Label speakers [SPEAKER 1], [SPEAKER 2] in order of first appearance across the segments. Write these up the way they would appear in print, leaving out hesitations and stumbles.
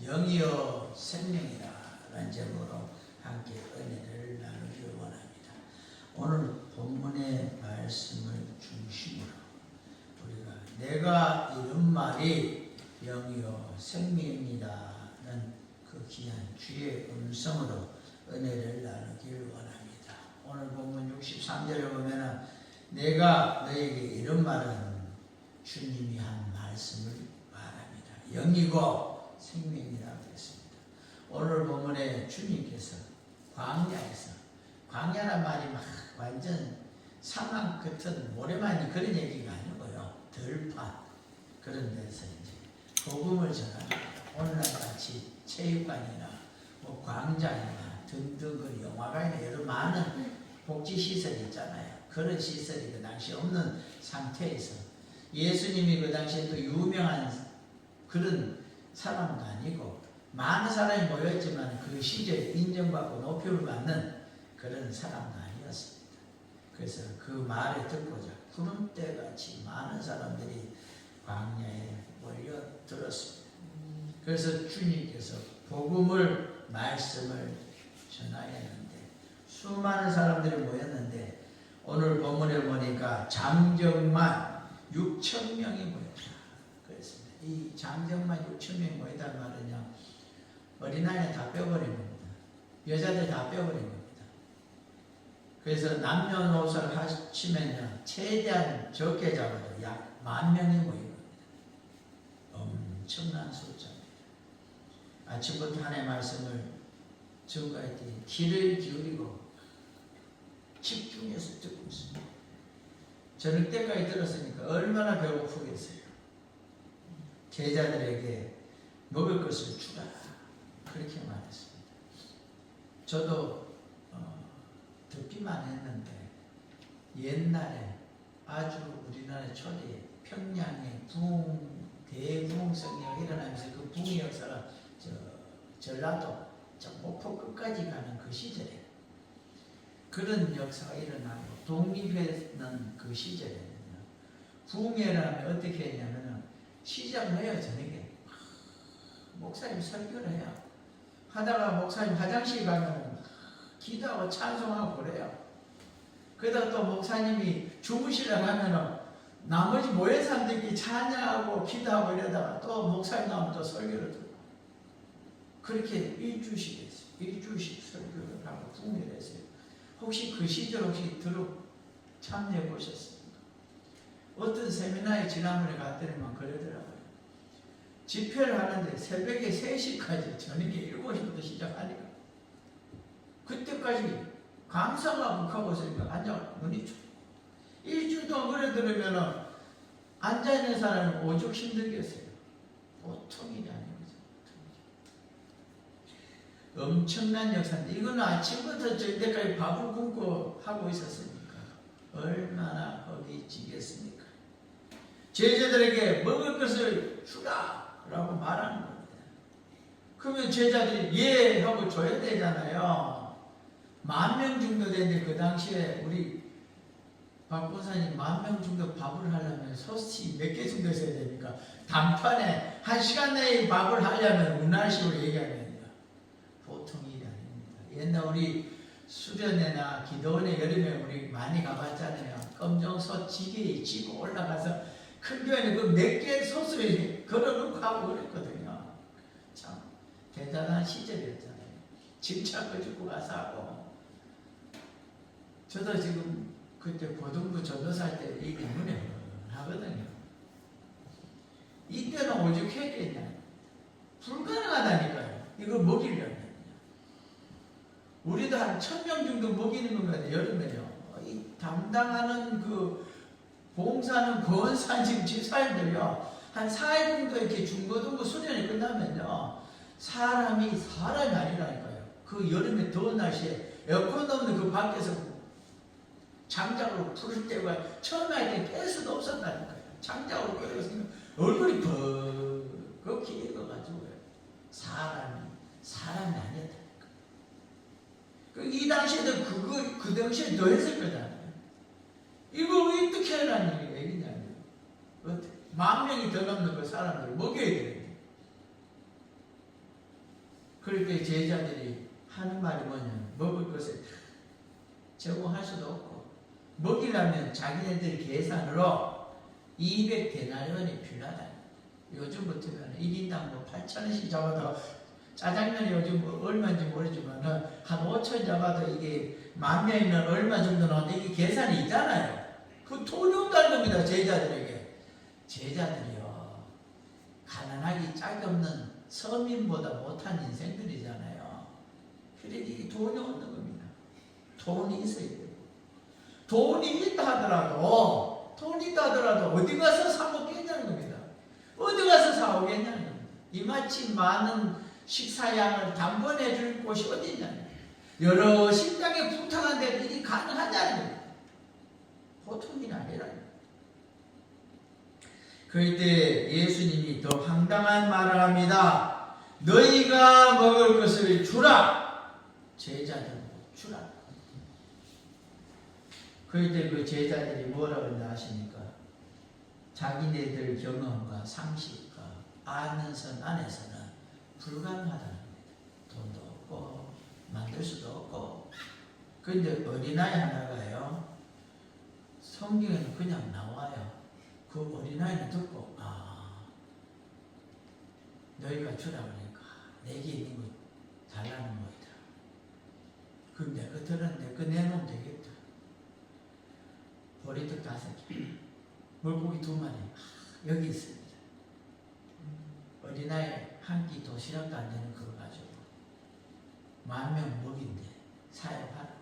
[SPEAKER 1] 영이요 생명이라 라는 제목으로 함께 은혜를 나누기 원합니다. 오늘 본문의 말씀을 중심으로 우리가 내가 이런 말이 영이요 생명입니다는 그 귀한 주의 음성으로 은혜를 나누길 원합니다. 오늘 본문 63절에 보면은 내가 너에게 이런 말은 주님이 한 말씀을 말합니다. 영이고 생명이라고 했습니다. 오늘 본문에 주님께서 광야란 말이 막 완전 사막 같은 모래만이 그런 얘기가 아니고요. 들판 그런 데서 이제 복음을 전합니다. 오늘날 같이 체육관이나 뭐 광장이나 등등 그 영화관이나 여러 많은 복지시설이 있잖아요. 그런 시설이 그 당시에 없는 상태에서 예수님이 그 당시에 또 유명한 그런 사람도 아니고 많은 사람이 모였지만 그 시절에 인정받고 높임을 받는 그런 사람도 아니었습니다. 그래서 그 말을 듣고자 구름대같이 많은 사람들이 광야에 몰려들었습니다. 그래서 주님께서 복음을 말씀을 전하야 했는데 수많은 사람들이 모였는데 오늘 본문에 보니까 장정만 6,000명이 모였다. 그랬습니다. 이 장정만 6,000명이 모였다는 말은요, 어린아이는 다 빼버린 겁니다. 여자들 다 빼버린 겁니다. 그래서 남녀노소를 하시면요, 최대한 적게 잡아도 약 10,000명이 모인 겁니다. 엄청난 숫자입니다. 아침부터 하나님의 말씀을 증거할 때 귀를 기울이고 집중해서 듣고 있습니다. 저녁 때까지 들었으니까 얼마나 배고프겠어요. 제자들에게 먹을 것을 주라 그렇게 말했습니다. 저도 듣기만 했는데 옛날에 아주 우리나라 초대 평양의 대부흥성리가 일어나면서 그 부흥의 역사가 전라도 저 목포 끝까지 가는 그 시절에 그런 역사가 일어나고 독립했는 그 시절에는요, 부흥회라면 어떻게 했냐면은 시작을 해요. 저녁에 목사님 설교를 해요. 하다가 목사님 화장실 가면 기도하고 찬송하고 그래요. 그러다가 또 목사님이 주무시려고 하면은 나머지 모여 사람들끼리 찬양하고 기도하고 이러다가 또 목사님 나오면 또 설교를 듣고 그렇게 일주씩 했어요. 일주씩 설교를 하고 부흥회를 했어요. 혹시 그 시절 혹시 참여해 보셨습니까? 어떤 세미나에 지난번에 갔더니만 그러더라고요. 집회를 하는데 새벽에 3시까지 저녁에 7시부터 시작하니까 그때까지 감상하고 하고 있으니까 앉아 눈이 쭉 일주일 동안 그래 들으면은 앉아있는 사람은 오죽 힘들겠어요. 보통 일이 아니거든요. 엄청난 역사인데 이거는 아침부터 저때까지 밥을 굶고 하고 있었으니까 얼마나 허기지겠습니까? 제자들에게 먹을 것을 주라 라고 말하는 겁니다. 그러면 제자들이 예 하고 줘야 되잖아요. 10,000명 정도 되는데 그 당시에 우리 박 권사님 10,000명 정도 밥을 하려면 소시 몇 개 정도 있어야 되니까 단판에 1시간 내에 밥을 하려면 우리나라식으로 얘기하면 보통 일이 아닙니다. 옛날 우리 수련회나 기도원에 여름에 우리 많이 가봤잖아요. 검정소 지게에 지고 올라가서 큰 교회는 그 몇 개의 소스를 걸어놓고 하고 그랬거든요. 참 대단한 시절이었잖아요. 짐 찾고 짓고 가서 하고. 저도 지금 그때 고등부 전도사 때 이게 눈에 하거든요. 이때는 오죽 했겠냐. 불가능하다니까요. 이걸 먹이려면. 우리도 한 1,000명 정도 먹이는 겁니다. 여름에요. 이 담당하는 그 봉사는 권사 지금 집사님들요. 한 4일 정도 이렇게 중고등부 수련이 끝나면요. 사람이 아니라니까요. 그 여름에 더운 날씨에 에어컨 없는 그 밖에서 장작으로 불을 때가 처음에 할 때 뺄 수도 없었다니까요. 장작으로 끓여서 얼굴이 버겋게 익어가지고요. 사람이 아니었다. 이 당시에도 그 당시에 더 했을 거잖아요. 이거 어떻게 하라는 얘기냐면, 10,000명이 더 넘는 그 사람들을 먹여야 되는데, 그렇게 제자들이 하는 말이 뭐냐면 먹을 것을 제공할 수도 없고 먹이려면 자기네들 계산으로 200데나리온이 필요하다. 요즘 같으면 1인당 뭐 8,000원씩 잡아도 짜장면이 요즘 뭐 얼마인지 모르지만 한 5천 잡아도 이게 10,000명이면 얼마 정도 나오는데 이게 계산이 있잖아요. 그 돈이 없다는 겁니다. 제자들에게. 제자들이요 가난하기 짝이 없는 서민보다 못한 인생들이잖아요. 그러니 돈이 없는 겁니다. 돈이 있어야 돼요. 돈이 있다 하더라도 어디 가서 사 먹겠냐는 겁니다. 어디 가서 사 오겠냐는 겁니다. 이마치 많은 식사량을 단번에 줄 곳이 어디 있냐는 겁니다. 여러 식당에 부탁한 데도 이게 가능하냐는 겁니다. 보통 일이 아니라는 겁니다. 그럴 때 예수님이 더 황당한 말을 합니다. 너희가 먹을 것을 주라. 제자들 주라. 그럴 때 그 제자들이 뭐라고 했나 아십니까? 자기네들 경험과 상식과 아는 선 안에서는 불가능하다는 겁니다. 돈도 없고 만들 수도 없고. 그런데 어린아이 하나가요 성경에는 그냥 나와요. 그 어린아이는 듣고 너희가 주라 그러니까 내게 있는 거 달라는 거이다. 그럼 내가 들었는데 그 내놓으면 되겠다. 보리떡 5개, 물고기 2마리 여기 있습니다. 어린아이 한 끼 도시락도 안 되는 그거 가지고 10,000명 먹인데 사용하라.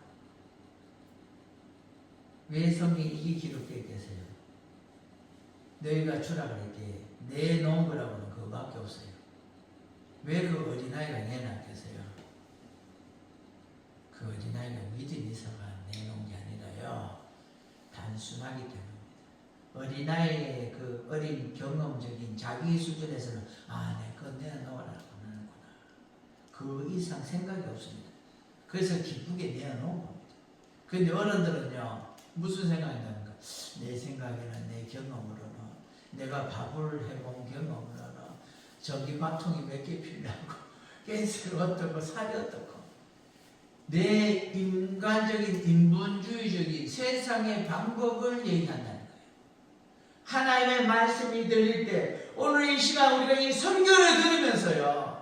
[SPEAKER 1] 왜 성경에 이게 기록되어 있겠어요? 너희가 주라 그럴 때 내놓은 거라고는 그거밖에 없어요. 왜 그 어린아이가 내놨겠어요? 그 어린아이가 믿음이 있어가 내놓은 게 아니라요 단순하기 때문에 어린아이의 그 어린 경험적인 자기 수준에서는 내 거 내놓으라고 하는구나. 그 이상 생각이 없습니다. 그래서 기쁘게 내놓은 겁니다. 근데 어른들은요 무슨 생각인가? 내 생각에는 내 경험으로는 내가 밥을 해본 경험으로는 전기밥통이 몇 개 필요하고 가스가 어떻고 살이 어떻고 내 인간적인 인본주의적인 세상의 방법을 얘기한다는 거예요. 하나님의 말씀이 들릴 때 오늘 이 시간 우리가 이 설교를 들으면서요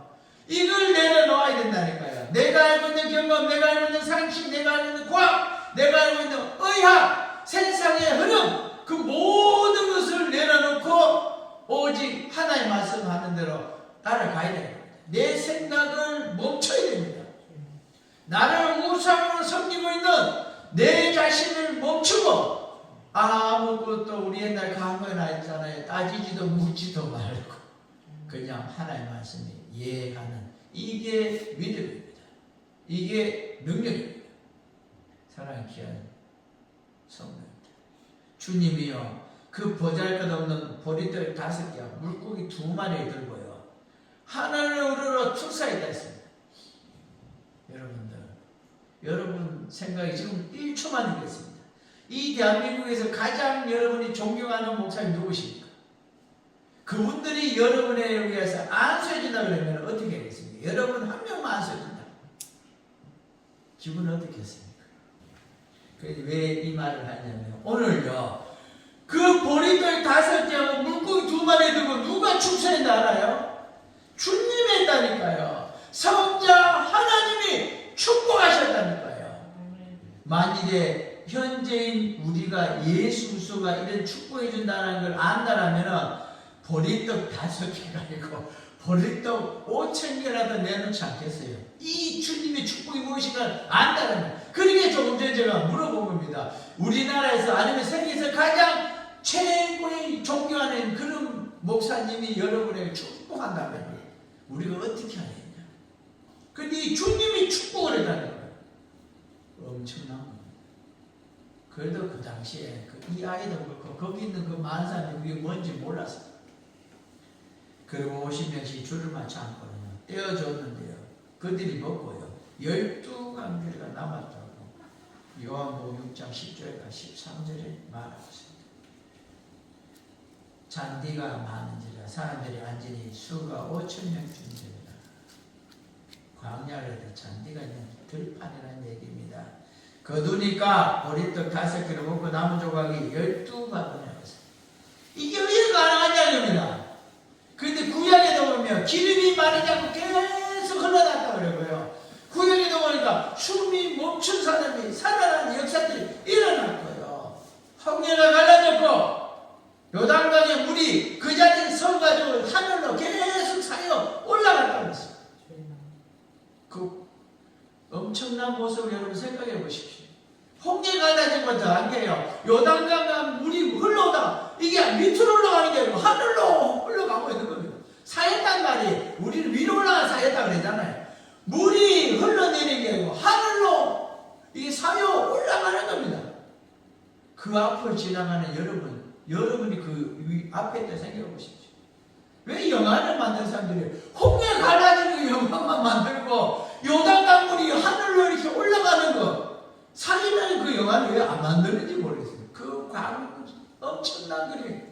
[SPEAKER 1] 이걸 내려놓아야 된다니까요. 내가 알고 있는 경험, 내가 알고 있는 상식, 내가 알고 있는 과학, 내가 알고 있는 의학, 세상의 흐름 그 모든 것을 내려놓고 오직 하나님 말씀하는 대로 따라가야 됩니다. 내 생각을 멈춰야 됩니다. 나를 우상으로 섬기고 있는 내 자신을 멈추고 아무것도 우리 옛날 강어나 있잖아요. 따지지도 묻지도 말고 그냥 하나님 말씀이 이해하는 이게 믿음입니다. 이게 능력입니다. 사랑의 귀한 성도입니다. 주님이요 그 보잘것없는 보리떡 5개와 물고기 2마리 들고요 하늘을 우러러 축사했다 했습니다. 여러분 생각이 지금 1초만 드리겠습니다. 이 대한민국에서 가장 여러분이 존경하는 목사님 누구십니까? 그분들이 여러분에 의해서 안수해준다 그러면 어떻게 하겠습니까? 여러분 한 명만 안수해준다. 기분은 어떻겠습니까? 그래서 왜 이 말을 하냐면 오늘요 그 보리떡 5개하고 물고기 2마리 들고 누가 축사했나 알아요? 주님이 했다니까요. 성자 하나님이 축복하셨다니까요. 만일에 현재인 우리가 예수 그리스도가 이런 축복해 준다는 걸 안다라면 보리떡 5개가 아니고 보리떡 5,000개라도 내놓지 않겠어요? 이 주님의 축복이 무엇인가 안다라면. 그러니까 조금 전에 제가 물어본 겁니다. 우리나라에서 아니면 세계에서 가장 최고의 존경하는 그런 목사님이 여러분에게 축복한다면 우리가 어떻게 해야 되냐? 근데 이 주님이 축복을 해달라는 거예요. 엄청난 겁니다. 그래도 그 당시에 이 아이도 그렇고 거기 있는 그 많은 사람들이 그게 뭔지 몰랐어요. 그리고 50명씩 줄을 맞춰 앉거든요. 떼어줬는데요. 그들이 먹고요. 12관계가 남았다고 요한복음 6장 10절과 13절에 말하고 있습니다. 잔디가 많은지라 사람들이 앉으니 수가 5,000명 중이라. 광야에도 잔디가 있는 들판이라는 얘기입니다. 거두니까 보리떡 5개를 먹고 나무 조각이 12바구니였어요. 이게 왜 가능한 이야기입니다. 그런데 구약에도 보면 기름이 마르지 않고 계속 흘러났다고 그러고요. 구약에도 보니까 숨이 멈춘 사람이 살아나는 역사들이 일어났고요. 홍해가 갈라졌고 요단강의 물이 그 자리에 서가지고 하늘로 계속 쌓여 올라갔다고 했어요. 그 엄청난 모습을 여러분 생각해 보십시오. 홍해 갈라진 것도 아니에요. 요단강 물이 흘러오다가 이게 밑으로 올라가는 게 아니고 하늘로 흘러가고 있는 겁니다. 사였단 말이 우리는 위로 올라가 사였다 그러잖아요. 물이 흘러내리는 게 아니고 하늘로 이게 사여 올라가는 겁니다. 그 앞을 지나가는 여러분이 그 앞에 때 생각해 보십시오. 왜 영화를 만든 사람들이 홍해 갈라지는 영화만 만들고 요단강 물이 하늘로 이렇게 올라가는 거 사진하는 그 영화를 왜 안 만드는지 모르겠어요. 그 엄청난 그림,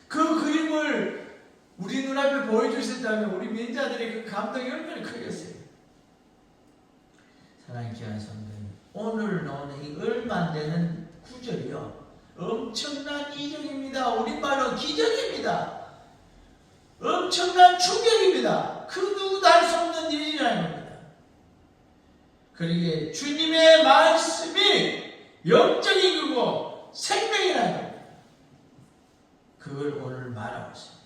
[SPEAKER 1] 그 그림을 우리 눈앞에 보여주셨다면 우리 민자들의 그 감동이 얼마나 크겠어요. 사랑하는 귀한 성도님, 오늘 나오는 이 얼마 안 되는 구절이요 엄청난 이적입니다. 우리말로 기적입니다. 엄청난 충격입니다. 그 누구도 할 수 없는 일이라는 겁니다. 그러기에 주님의 말씀이 영적인 거고 생명이라는 겁니다. 그걸 오늘 말하고 있습니다.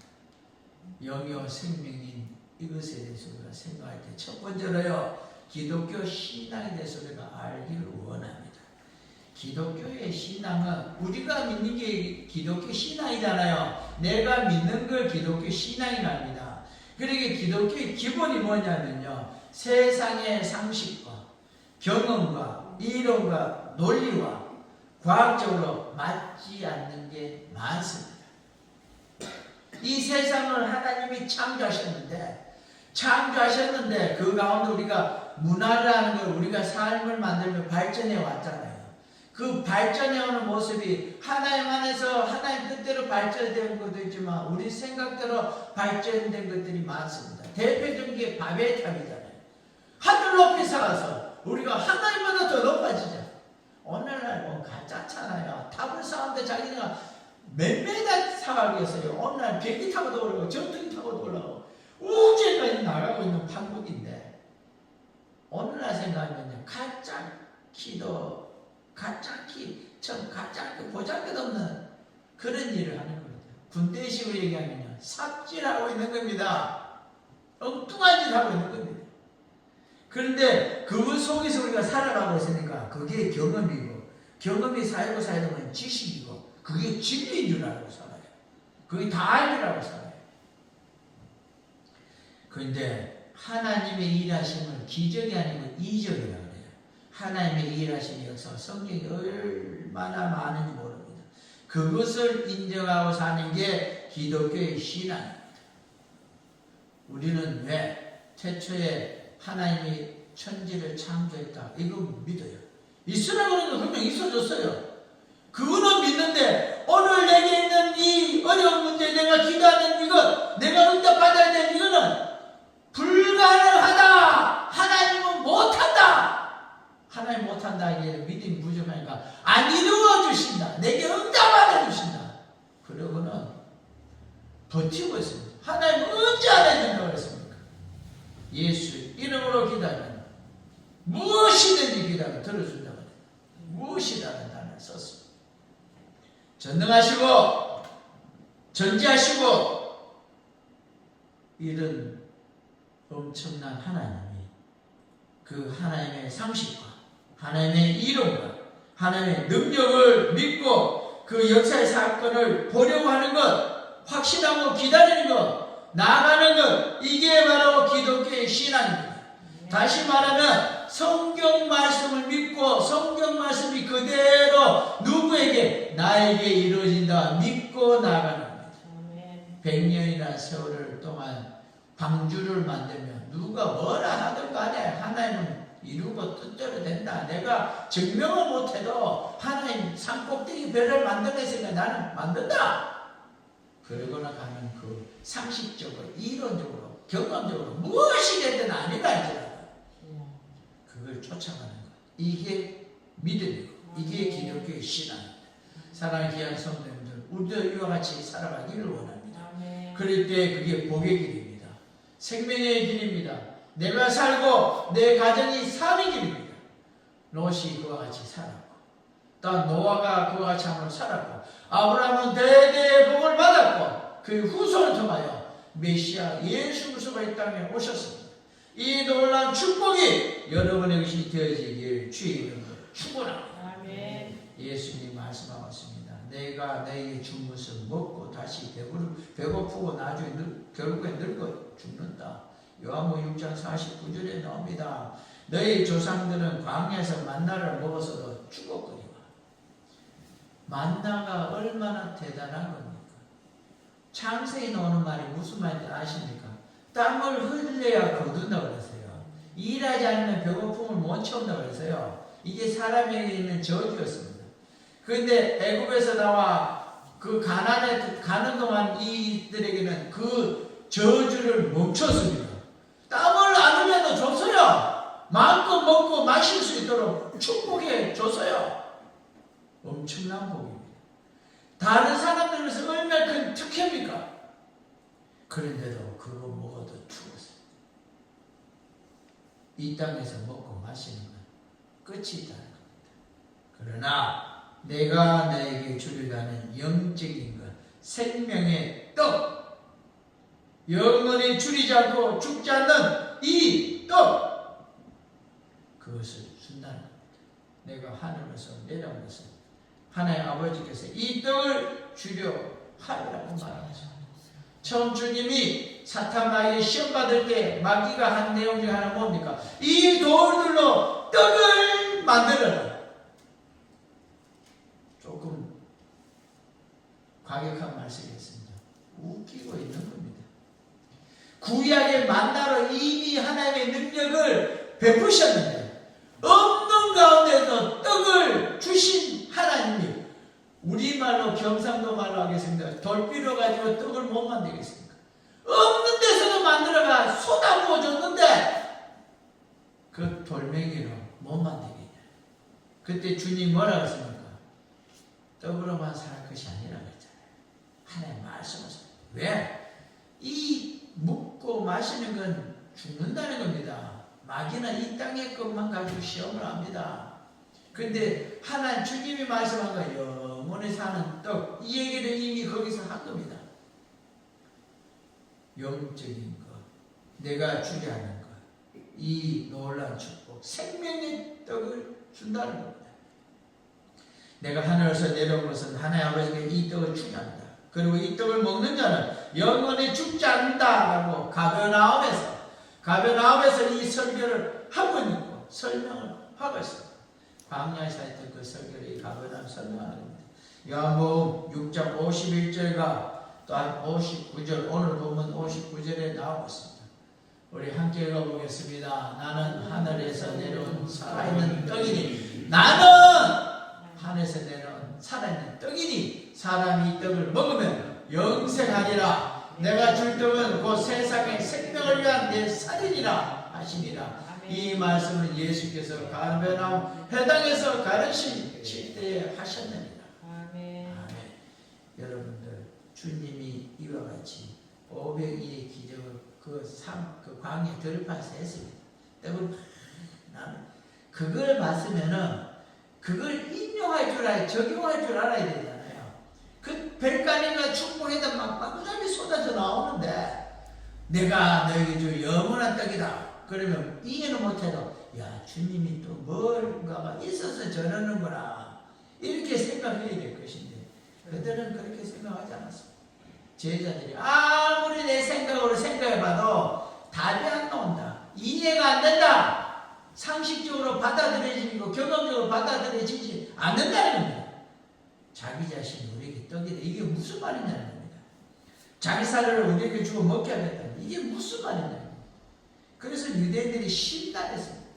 [SPEAKER 1] 영이요 생명인 이것에 대해서 우리가 생각할 때 첫 번째로요 기독교 신앙에 대해서 우리가 알기를 원합니다. 기독교의 신앙은 우리가 믿는 게 기독교 신앙이잖아요. 내가 믿는 걸 기독교 신앙이랍니다. 그러기에 기독교의 기본이 뭐냐면요 세상의 상식과 경험과 이론과 논리와 과학적으로 맞지 않는 게 많습니다. 이 세상을 하나님이 창조하셨는데 그 가운데 우리가 문화를 하는 걸 우리가 삶을 만들며 발전해 왔잖아요. 그 발전해오는 모습이 하나님 안에서 하나님 뜻대로 발전된 것도 있지만 우리 생각대로 발전된 것들이 많습니다. 대표적인 게 바벨 탑이잖아요. 하늘 높이 쌓아서 우리가 하나님보다 더 높아지자. 오늘날 뭐 가짜잖아요. 탑을 쌓는데 자기가 몇 메다 쌓아겠어요. 오늘날 비행기 타고도 올라가고 전투기 타고도 올라가고 우주에까지 나가고 있는 판국인데 오늘날 생각하면 가짜 키도 가짜 키, 가짜 키 보잘것없는 그런 일을 하는 겁니다. 군대식으로 얘기하면요 삽질하고 있는 겁니다. 엉뚱한 짓 하고 있는 겁니다. 그런데 그 속에서 우리가 살아가고 있으니까 그게 경험이고 경험이 쌓이고 쌓이면 지식이고 그게 진리인 줄 알고 살아요. 그게 다 알 줄 알고 살아요. 그런데 하나님의 일하심을 기적이 아니고 이적이라고 해요. 하나님의 일하심의 역사가 성경이 얼마나 많은지 모릅니다. 그것을 인정하고 사는 게 기독교의 신앙입니다. 우리는 왜 태초에 하나님이 천지를 창조했다 이거 믿어요. 있으라고 그러면 분명 있어졌어요. 그거는 믿는데 오늘 내게 있는 이 어려운 문제 내가 기도하는 이것 내가 응답받아야 되는 이거는 불가능하다. 하나님은 못한다. 하나님 못한다 이게 믿음이 부족하니까 안 이루어 주신다. 내게 응답 안 해주신다. 그러고는 버티고 있습니다. 하나님 언제 안 해준다고 그랬습니까? 예수 이름으로 기도하면 무엇이든지 기도하면 들어준다고 해요. 무엇이라는 단어를 썼습니다. 전능하시고 전지하시고 이런 엄청난 하나님이 그 하나님의 상식과 하나님의 이론과 하나님의 능력을 믿고 그 역사의 사건을 보려고 하는 것, 확신하고 기다리는 것, 나아가는 것, 이게 바로 기독교의 신앙입니다. 다시 말하면 성경 말씀을 믿고 성경 말씀이 그대로 누구에게 나에게 이루어진다 믿고 나아가는 겁니다. 100년이나 세월을 동안 방주를 만들면 누가 뭐라 하든 간에 하나님은 이루고 뜻대로 된다. 내가 증명을 못해도 하나님 산꼭대기 별을 만들었으니까 나는 만든다. 그러거나 가면 그 상식적으로 이론적으로 경험적으로 무엇이 됐든 아니라 이제 이게 믿음이고 이게 기독교의 신앙입니다. 사랑하는 귀한 성도님들, 우리도 이와 같이 살아가기를 원합니다. 그럴 때 그게 복의 길입니다. 생명의 길입니다. 내가 살고 내 가정이 사는 길입니다. 롯이 그와 같이 살았고 또 노아가 그와 같이 함으로 살았고 아브라함은 대대의 복을 받았고 그 후손을 통하여 메시아 예수 그리스도가 이 땅에 오셨습니다. 이 놀라운 축복이 여러분의 것이 되어지길 주의 이름으로 축원합니다. 예수님이 말씀하셨습니다. 내가 너희의 준 것을 먹고 다시 배고프고 나중에 결국에 늙어 죽는다. 요한복음 6장 49절에 나옵니다. 너희 조상들은 광야에서 만나를 먹어서도 죽었거니와. 만나가 얼마나 대단한 겁니까? 창세기 나오는 말이 무슨 말인지 아십니까? 땀을 흘려야 거둔다고 그랬어요. 일하지 않으면 배고픔을 못 채운다고 그랬어요. 이게 사람에게 있는 저주였습니다. 그런데 애굽에서 나와 그 가나안에 가는 동안 이들에게는 그 저주를 멈췄습니다. 땀을 안 흘려도 줬어요. 마음껏 먹고 마실 수 있도록 축복해 줬어요. 엄청난 복입니다. 다른 사람들에서 얼마나 큰 특혜입니까? 그런데도 그거 먹어도 죽었어요. 이 땅에서 먹고 마시는 건 끝이 있다는 겁니다. 그러나 내가 너에게 주리라 하는 영적인 것, 생명의 떡, 영원히 줄이지 않고 죽지 않는 이 떡, 그것을 준다는 겁니다. 내가 하늘에서 내려온 것은 하나님 아버지께서 이 떡을 주려 하리라고 말하죠. 처음 주님이 사탄 마귀에 시험 받을 때 마귀가 한 내용 중에 하나 뭡니까? 이 돌들로 떡을 만들어라. 조금 과격한 말씀이었습니다. 웃기고 있는 겁니다. 구약의 만나로 이미 하나님의 능력을 베푸셨는데 없는 가운데서 떡을 주신 하나님이 우리말로 경상도 말로 하겠습니다. 돌비로 가지고 떡을 못 만들겠습니까? 없는 데서도 만들어가 쏟아부어 줬는데 그 돌멩이로 못 만들겠냐. 그때 주님 뭐라고 했습니까? 떡으로만 살 것이 아니라고 했잖아요. 하나님 말씀하셨어요. 왜? 이 먹고 마시는 건 죽는다는 겁니다. 마귀는 이 땅의 것만 가지고 시험을 합니다. 그런데 하나님 주님이 말씀한 거예요. 영원히 사는 떡, 이 얘기를 이미 거기서 한 겁니다. 영적인 것, 내가 주려 하는 것, 이 놀라운 축복, 생명의 떡을 준다는 겁니다. 내가 하늘에서 내려온 것은 하나님 아버지께 이 떡을 주려 합니다. 그리고 이 떡을 먹는 자는 영원히 죽지 않는다라고 가버나움에서 이 설교를 하고 있는 거, 설명을 하고 있습니다. 광야에서 했던 그 설교를 이 가버나움 설명하는 겁니다. 요한복음 6장 51절과 또 59절, 오늘 보면 59절에 나오고 있습니다. 우리 함께 읽어보겠습니다. 나는 하늘에서 내려온 살아있는 떡이니, 나는 하늘에서 내려온 살아있는 떡이니 사람이 이 떡을 먹으면 영생하리라. 내가 줄 떡은 곧 세상의 생명을 위한 내 살이니라 하시니라. 이 말씀을 예수께서 가버나움 회당에서 가르칠 때에 하셨느니라. 아멘. 여러분들, 주님이 이와 같이 500일의 기적을 그 광야 들판에서 했습니다. 나는 그걸 봤으면은 그걸 인용할 줄 알아야, 적용할 줄 알아야 되잖아요. 그 별가리가 축복에다 막 마구잡이 쏟아져 나오는데 내가 너에게 줄 영원한 떡이다. 그러면 이해는 못해도 야, 주님이 또 뭔가가 있어서 저러는구나 이렇게 생각해야 될 것인데 그들은 그렇게 생각하지 않았습니다. 제자들이 아무리 내 생각으로 생각해봐도 답이 안 나온다, 이해가 안 된다, 상식적으로 받아들여지고 경험적으로 받아들여지지 않는다는 겁니다. 자기 자신이 우리에게 떡이다, 이게 무슨 말이냐는 겁니다. 자기 살을 우리에게 주고 먹게 하겠다, 이게 무슨 말이냐는 겁니다. 그래서 유대인들이 신나했습니다.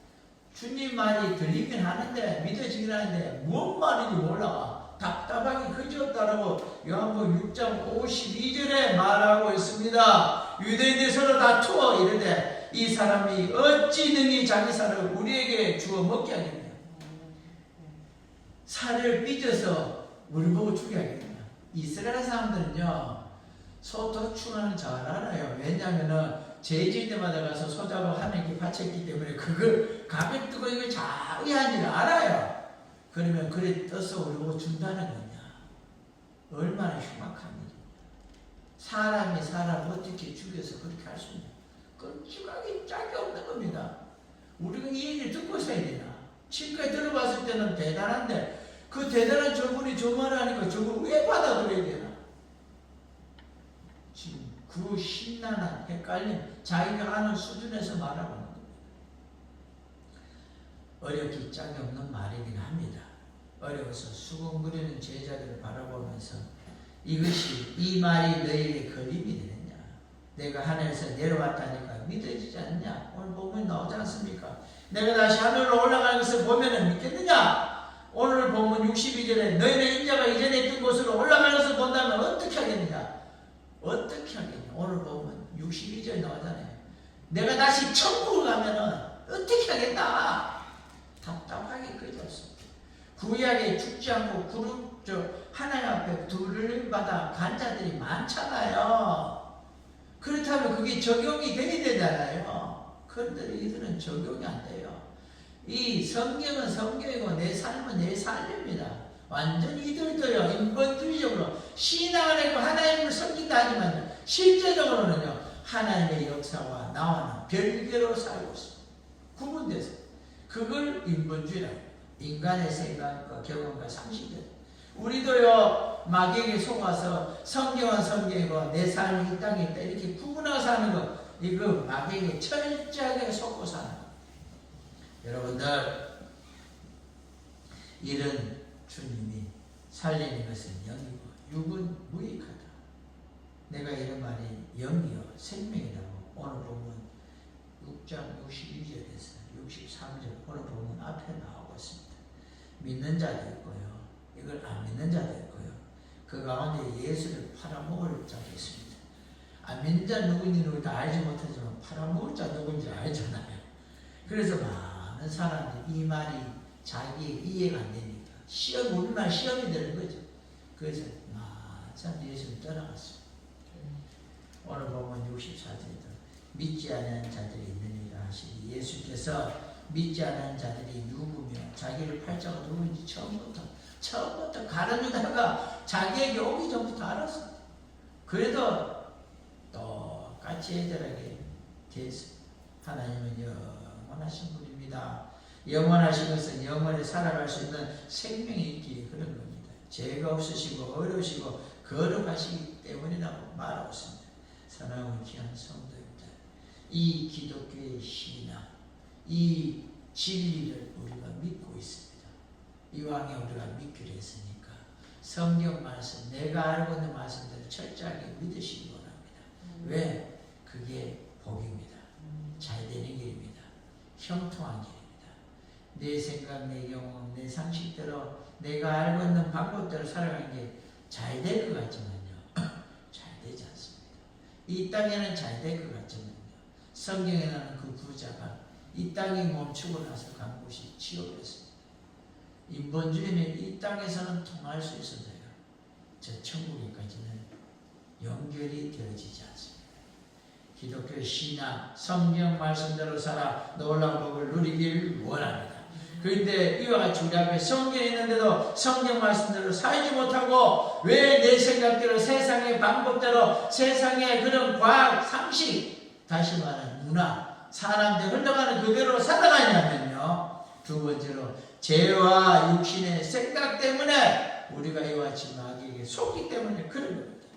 [SPEAKER 1] 주님 말이 들리긴 하는데 믿어지긴 하는데 뭔 말인지 몰라 답답하게 그지없다라고 요한복음 6장 52절에 말하고 있습니다. 유대인들이 서로 다투어 이르되 이 사람이 어찌 능히 자기 살을 우리에게 주어 먹게 하겠냐. 살을 빚어서 우리 보고 죽여야겠냐. 이스라엘 사람들은요, 소 도축하는 잘 알아요. 왜냐면은 죄질 때마다 가서 소 잡아 하나님께 바쳤기 때문에 그걸 가면 뜨고 이걸 잘 의한지를 알아요. 그러면 그래 떠서 우리 보고 준다는 거냐. 얼마나 흉악한 일이냐. 사람이 사람을 어떻게 죽여서 그렇게 할 수 있냐. 끔찍하게 짝이 없는 겁니다. 우리가 이 얘기를 듣고 있어야 되나. 지금까지 들어봤을 때는 대단한데 그 대단한 저분이 저 말을 하니까 저걸 왜 받아들여야 되나. 지금 그 신난한 헷갈림 자기가 아는 수준에서 말하고 있는 겁니다. 어렵기 짝이 없는 말이긴 합니다. 어려워서 수군거리는 제자들을 바라보면서 이것이 이 말이 너희에게 걸림이 되느냐. 내가 하늘에서 내려왔다니까 믿어지지 않느냐. 오늘 본문이 나오지 않습니까? 내가 다시 하늘로 올라가는 것을 보면 믿겠느냐. 오늘 본문 62절에 너희는 인자가 이전에 있던 곳으로 올라가는 것을 본다면 어떻게 하겠느냐. 어떻게 하겠냐. 오늘 본문 62절에 나오잖아요. 내가 다시 천국을 가면은 어떻게 하겠다. 답답하게 그려졌습니다. 구약에 죽지 않고 하나님 앞에 두려움받아 간 자들이 많잖아요. 그렇다면 그게 적용이 돼야 되잖아요. 그런데 이들은 적용이 안 돼요. 이 성경은 성경이고 내 삶은 내 삶입니다. 완전히 이들도요, 인본주의적으로 신앙을 했고 하나님을 섬긴다 하지만 실제적으로는요, 하나님의 역사와 나와는 별개로 살고 있습니다. 구분돼서. 그걸 인본주의라고 해요. 인간의 생각과 경험과 상식들. 우리도요, 마귀에게 속아서 성경은 성경이고 내 삶이 이 땅에 있다 이렇게 구분하고 사는 것, 이거 마귀에게 철저하게 속고 사는 것. 여러분들, 이런 주님이 살리는 것은 영이고 육은 무익하다. 내가 이런 말이 영이요 생명이라고 오늘 보면 6장 62절에서 63절 오늘 보면 앞에 나오고 있습니다. 믿는 자도 있고요, 이걸 안 믿는 자도 있고요, 그 가운데 예수를 팔아먹을 자도 있습니다. 안 믿는 자 누군지 다 알지 못하지만 팔아먹을 자 누군지 알잖아요. 그래서 많은 사람들이 이 말이 자기에게 이해가 안 되니까 우리말 시험이 되는 거죠. 그래서 많은 예수를 떠나갔습니다. 오늘 보면 64절에도 믿지 않는 자들이 있느니라 하시니 예수께서 믿지 않는 자들이 누구며 자기를 팔자가 누구인지 처음부터 가르치다가 자기에게 오기 전부터 알았습니다. 그래도 똑같이 애절하게 됐습니다. 하나님은 영원하신 분입니다. 영원하신 것은 영원히 살아갈 수 있는 생명이 있기에 그런 겁니다. 죄가 없으시고 어려우시고 거룩하시기 때문이라고 말하고 있습니다. 사랑하는 귀한 성도입니다. 이 기독교의 신앙, 이 진리를 우리가 믿고 있습니다. 이왕에 우리가 믿기로 했으니까 성경 말씀, 내가 알고 있는 말씀들을 철저하게 믿으시기 바랍니다. 왜? 그게 복입니다. 잘 되는 길입니다. 형통한 길입니다. 내 생각, 내 경험, 내 상식대로 내가 알고 있는 방법대로 살아가는 게 잘 될 것 같지만요, 잘 되지 않습니다. 이 땅에는 잘 될 것 같지만요, 성경에 나오는 그 부자가 이 땅에 멈추고 나서 간 곳이 지옥이었습니다. 인본주의는 이 땅에서는 통할 수 있어도요, 저 천국에까지는 연결이 되어지지 않습니다. 기독교 신앙, 성경 말씀대로 살아 놀라운 복을 누리길 원합니다. 그런데 이와 같이 우리 앞에 성경이 있는데도 성경 말씀대로 살지 못하고 왜 내 생각대로 세상의 방법대로 세상의 그런 과학, 상식, 다시 말하는 문화, 사람들 흘러가는 그대로 살아가냐면요, 두 번째로 죄와 육신의 생각 때문에 우리가 이와 같이 마귀에게 속기 때문에 그런 겁니다.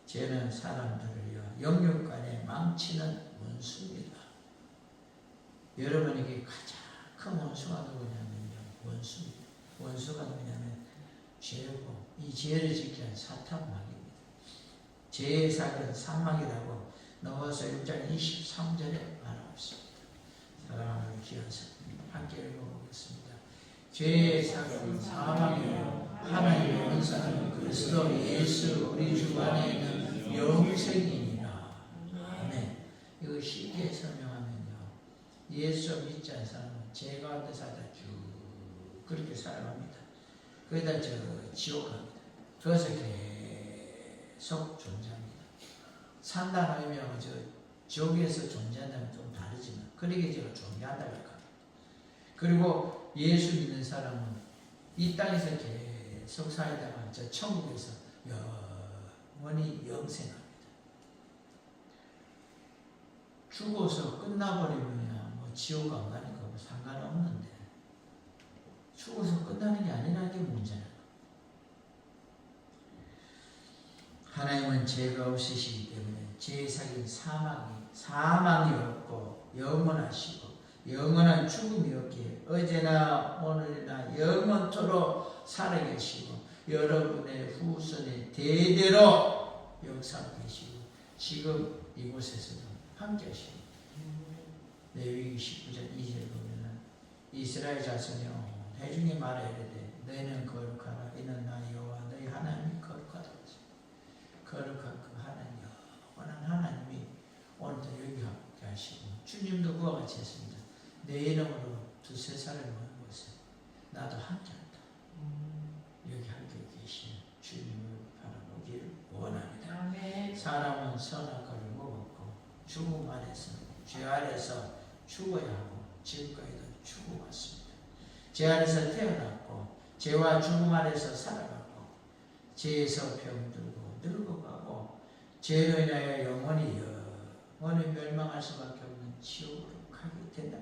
[SPEAKER 1] 죄는 사람들을요, 영육간에 망치는 원수입니다. 여러분에게 가장 큰 원수가 누구냐면요, 원수입니다. 원수가 누구냐면 죄고, 이 죄를 짓게 한 사탄마귀입니다. 죄의 사기는 사망이라고 넘어서 6장 23절에 말하고 있습니다. 사랑하는 귀한 성도님, 함께 읽어보겠습니다. 죄의 사기는 사망이요 하나님의 원수는 그리스도 예수 우리 주 안에 있는 영생이니라. 아멘. 이거 쉽게 설명하면요, 예수 믿지 않는 사람은 죄 가운데 살다 쭉 그렇게 살아갑니다. 거기다 지옥 갑니다. 그래서 계속 존재합니다. 산다는 의미하고 지옥에서 존재한다면 좀 다르지만 그러게 제가 존재한다고 합니다. 그리고 예수 믿는 사람은 이 땅에서 계속 살다가 저 천국에서 영원히 영생합니다. 죽어서 끝나버리면 뭐 지옥 안 가니까 뭐 상관없는데 죽어서 끝나는 게 아니라는 게 문제예요. 하나님은 죄가 없으시기 때문에 죄의 사기는 사망이 없고 영원하시고 영원한 죽음이 없기에 어제나 오늘이나 영원토록 살아계시고 여러분의 후손에 대대로 역사하고 계시고 지금 이곳에서도 함께 하시고 레위기 19장 2절 보면은 이스라엘 자손이여 회중에 말하여 이르되 너희는 거룩하라 이는 나 여호와 너희 하나님이 거룩하다. 거룩한 그 하나님 영원한 하나님이 오늘도 여기 함께 하시고 주님도 그와 같이 했습니다. 내 이름으로 두세 사람을 모은 곳에 나도 함께한다. 여기 함께 계신 주님을 바라보기를 원합니다. 아멘. 사람은 선악과를 먹었고 죽음 안에서 죄 아래서 죽어야 하고 지금까지도 죽어왔습니다. 죄 안에서 태어났고 죄와 죽음 아래서 살아가고 죄에서 병들고 늙어가고 죄로 인하여 영원히 멸망할 수밖에 없는 지옥으로 가게 된다.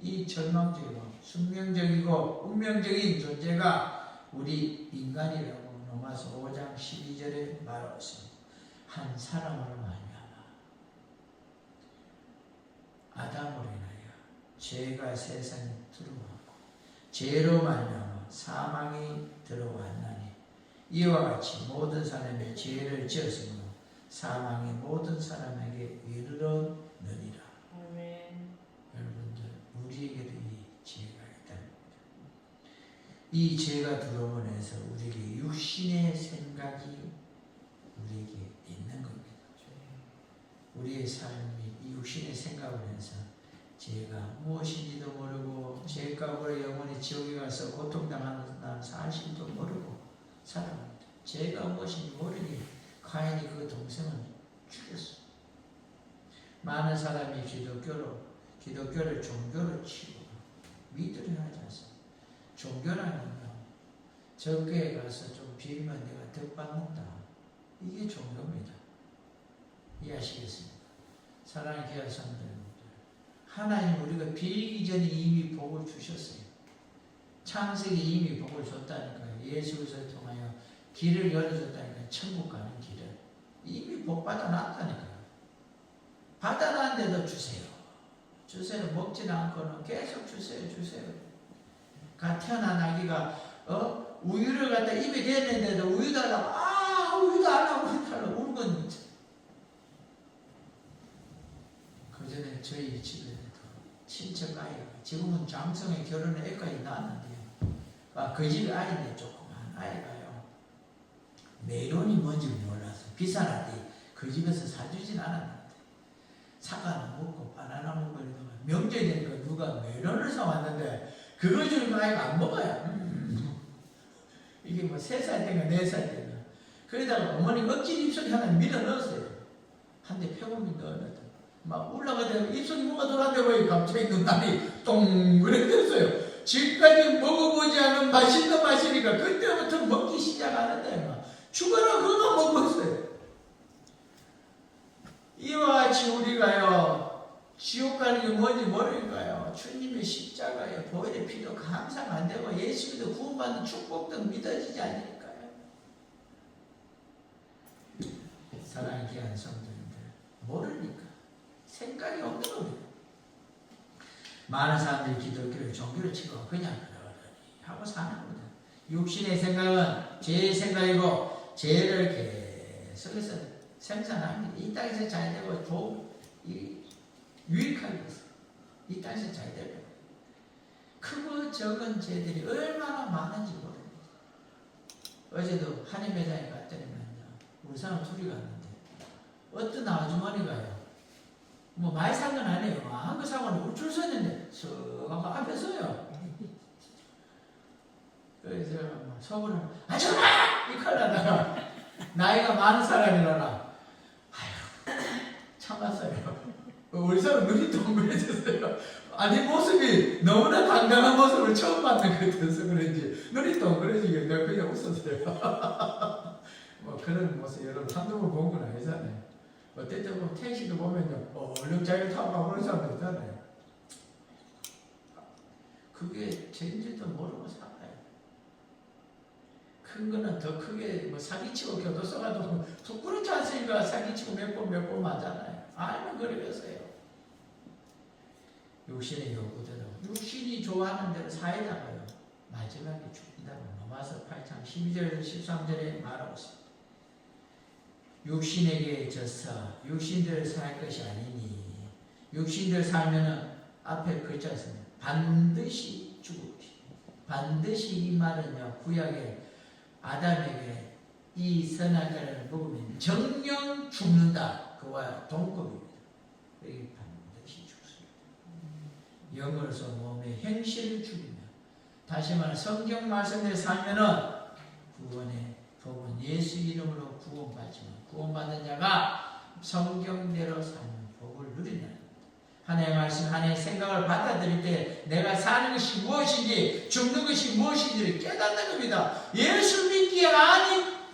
[SPEAKER 1] 이 절망적이고 숙명적이고 운명적인 존재가 우리 인간이라고 로마서 5장 12절에 말하고 있습니다. 한 사람으로 말미암아 아담으로 인하여 죄가 세상에 들어왔고 죄로 말미암아 사망이 들어왔나니 이와 같이 모든 사람의 죄를 지었으므로 사망이 모든 사람에게 이르렀느니라. 여러분들 우리에게도 이 죄가 있다는 겁니다. 이 죄가 들어오면서 우리에게 육신의 생각이 우리에게 있는 겁니다. 우리의 삶이 이 육신의 생각을 해서 죄가 무엇인지도 모르고 죄값으로 영원히 지옥에 가서 고통당하는 사실도 모르고 살아갑니다. 죄가 무엇인지 모르니 가인이 그 동생을 죽였어. 많은 사람이 기독교를 종교로 치고 믿으려 하지 않습니다. 종교라는요, 저교에 가서 좀 빌면 내가 덕받는다. 이게 종교입니다. 이해하시겠습니까? 사랑하는 교회 성도님들, 하나님 우리가 빌기 전에 이미 복을 주셨어요. 창세기 이미 복을 줬다니까요. 예수 그리스도를 통하여 길을 열어줬다니까요. 천국 가는 길을 이미 복 받아놨다니까요. 받아놨는데도 주세요. 먹지는 않고는 계속 주세요. 태어난 아기가 우유를 갖다 입에 대는데도 우유 달라고 우유도 안 하고 우는 건 그 전에 저희 집에 친척 아이가 지금은 장성에 결혼해 애까지 낳았는데요. 그 집 아이인데 조그만 아이가요. 메론이 뭔지 몰라서 비싸는데 그 집에서 사주진 않았는데 사과는 먹고 바나나 먹고 명절이 되니까 누가 메론을 사왔는데 그거 주는 아이가 안 먹어요. 이게 뭐 3살 때인가 4살 때인가. 그러다가 어머니 억지로 입속에 하나 밀어 넣었어요. 한 대 펴고미 넣어놨다. 막 올라가다가 입속에 뭐가 돌아다니고 갑자기 눈알이 동그랬어요. 지금까지 먹어보지 않은 맛있는 맛이니까 그때부터 먹기 시작하는데 막 죽어라 그거 먹고 있어요. 이와 같이 우리가요 지옥 가는 게 뭔지 모르니까요 주님의 십자가에 보혈의 피도 감상 안 되고 예수님도 구원받는 축복도 믿어지지 않으니까요. 사랑의 귀한 성도님들, 모르니까 생각이 없는 겁니다. 많은 사람들이 기독교를 종교를 치고 그냥 그러려니 하고 사는 겁니다. 육신의 생각은 죄의 생각이고 죄를 계속해서 생산합니다. 이 땅에서 잘 되고 유익하게 있어요. 이 땅에서 잘 되고 크고 적은 죄들이 얼마나 많은지 모릅니다. 어제도 한인매장에 갔더니만요 우리 사람 둘이 갔는데 어떤 아주머니가요 뭐 많이 산 건 아니에요. 한국 사람은 줄 서 있는데 쓱 앞에 서요. 그래서 속으로는 아줌마! 이 칼라다가 나이가 많은 사람이라나 아휴 참았어요. 우리 사람 눈이 동그래졌어요. 아니 모습이 너무나 당당한 모습을 처음 봤는 것 같아서 그런지 눈이 동그래지게 내가 그냥 웃었어요. 뭐 그런 모습 여러분 한두 번 본 건 아니잖아요. 어떨 때 보면 택시도 보면요 얼른 자기를 타고 가보는 사람도 있잖아요. 그게 죄인지도 모르고 살아요. 큰 거는 더 크게 뭐 사기치고 교도소 가도 부끄럽지 않습니까? 사기치고 몇 번 맞잖아요. 알면 그러겠어요. 육신의 요구대로 육신이 좋아하는 대로 사회다가요 마지막에 죽는다고 로마서 8장 12절에서 13절에 말하고 있습니다. 육신에게 져서 육신대로 살 것이 아니니 육신대로 살면은 앞에 글자 있습니다. 반드시 죽을 것이다. 반드시 이 말은요 구약의 아담에게 이 선악과를 먹으면 정령 죽는다. 그와 동급입니다. 여기 반드시 죽습니다. 영으로서 몸의 행실을 죽이며 다시 말해 성경 말씀에 살면은 구원의 복은 예수 이름으로 구원받지만 구원받는 자가 성경대로 사는 복을 누린다. 하나님의 말씀, 하나님의 생각을 받아들일 때 내가 사는 것이 무엇인지 죽는 것이 무엇인지를 깨닫는 겁니다. 예수 믿기에